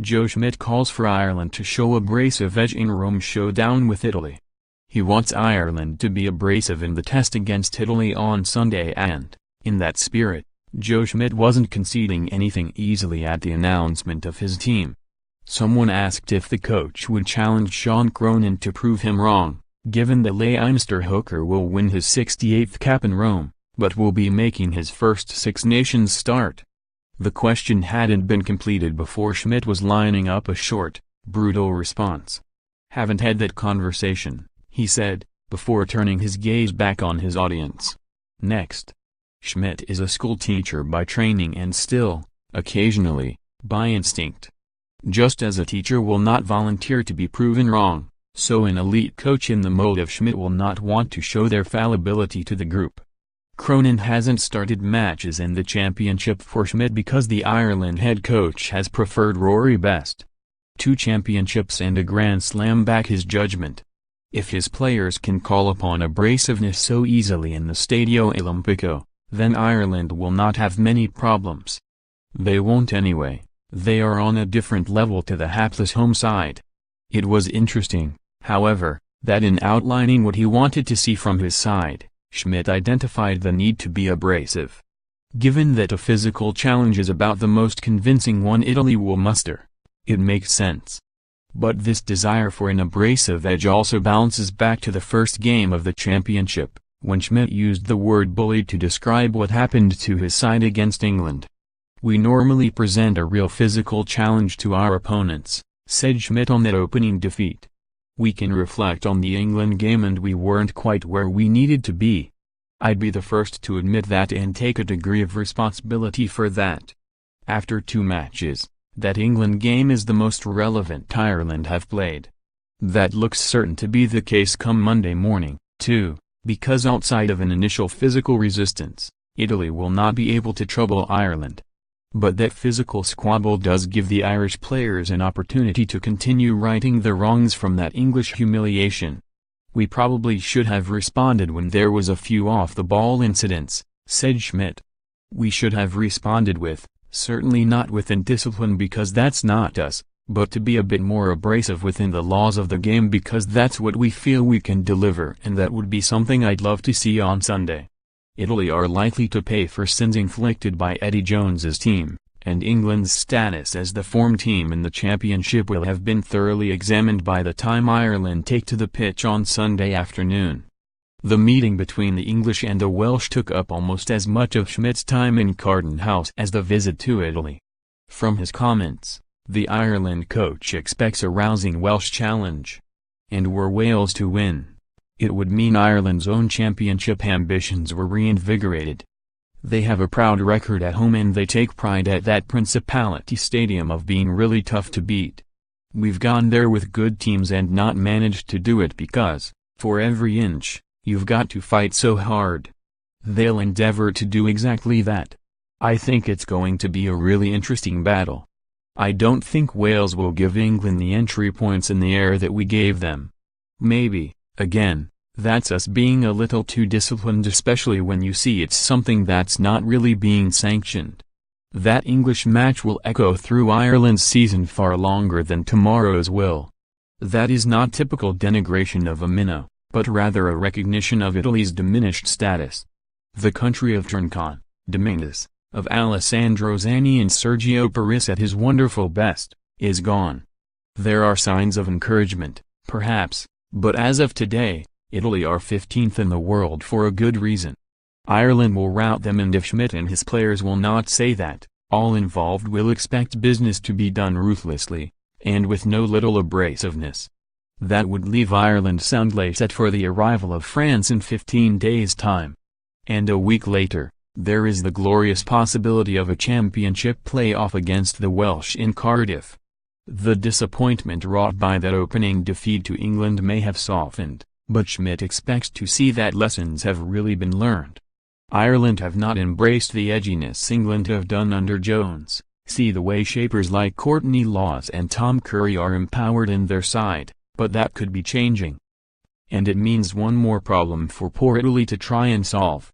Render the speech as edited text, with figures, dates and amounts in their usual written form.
Schmidt calls for Ireland to show abrasive edge in Rome's showdown with Italy. He wants Ireland to be abrasive in the test against Italy on Sunday and, in that spirit, Schmidt wasn't conceding anything easily at the announcement of his team. Someone asked if the coach would challenge Sean Cronin to prove him wrong, given that Leinster hooker will win his 68th cap in Rome, but will be making his first Six Nations start. The question hadn't been completed before Schmidt was lining up a short, brutal response. "Haven't had that conversation," he said, before turning his gaze back on his audience. Next. Schmidt is a school teacher by training and still, occasionally, by instinct. Just as a teacher will not volunteer to be proven wrong, so an elite coach in the mold of Schmidt will not want to show their fallibility to the group. Cronin hasn't started matches in the championship for Schmidt because the Ireland head coach has preferred Rory Best. 2 championships and a Grand Slam back his judgment. If his players can call upon abrasiveness so easily in the Stadio Olimpico, then Ireland will not have many problems. They won't anyway. They are on a different level to the hapless home side. It was interesting, however, that in outlining what he wanted to see from his side, Schmidt identified the need to be abrasive. Given that a physical challenge is about the most convincing one Italy will muster, it makes sense. But this desire for an abrasive edge also bounces back to the first game of the championship, when Schmidt used the word bullied to describe what happened to his side against England. "We normally present a real physical challenge to our opponents," said Schmidt on that opening defeat. "We can reflect on the England game and we weren't quite where we needed to be. I'd be the first to admit that and take a degree of responsibility for that. After 2 matches, that England game is the most relevant Ireland have played. That looks certain to be the case come Monday morning, too, because outside of an initial physical resistance, Italy will not be able to trouble Ireland. But that physical squabble does give the Irish players an opportunity to continue righting the wrongs from that English humiliation. We probably should have responded when there was a few off-the-ball incidents," said Schmidt. "We should have responded with, certainly not with indiscipline because that's not us, but to be a bit more abrasive within the laws of the game because that's what we feel we can deliver and that would be something I'd love to see on Sunday. Italy are likely to pay for sins inflicted by Eddie Jones's team, and England's status as the form team in the championship will have been thoroughly examined by the time Ireland take to the pitch on Sunday afternoon." The meeting between the English and the Welsh took up almost as much of Schmidt's time in Carton House as the visit to Italy. From his comments, the Ireland coach expects a rousing Welsh challenge. And were Wales to win, it would mean Ireland's own championship ambitions were reinvigorated. They have a proud record at home and they take pride at that Principality Stadium of being really tough to beat. "We've gone there with good teams and not managed to do it because, for every inch, you've got to fight so hard. They'll endeavor to do exactly that. I think it's going to be a really interesting battle. I don't think Wales will give England the entry points in the air that we gave them. Maybe, again, that's us being a little too disciplined especially when you see it's something that's not really being sanctioned. That English match will echo through Ireland's season far longer than tomorrow's will. That is not typical denigration of a minnow, but rather a recognition of Italy's diminished status. The country of Trincon, Dominguez, of Alessandro Zanni and Sergio Paris at his wonderful best, is gone. There are signs of encouragement, perhaps, but as of today, Italy are 15th in the world for a good reason. Ireland will rout them and if Schmidt and his players will not say that, all involved will expect business to be done ruthlessly, and with no little abrasiveness. That would leave Ireland soundly set for the arrival of France in 15 days' time. And a week later, there is the glorious possibility of a championship play-off against the Welsh in Cardiff. The disappointment wrought by that opening defeat to England may have softened, but Schmidt expects to see that lessons have really been learned. Ireland have not embraced the edginess England have done under Jones. See the way shapers like Courtney Lawes and Tom Curry are empowered in their side, but that could be changing. And it means one more problem for poor Italy to try and solve.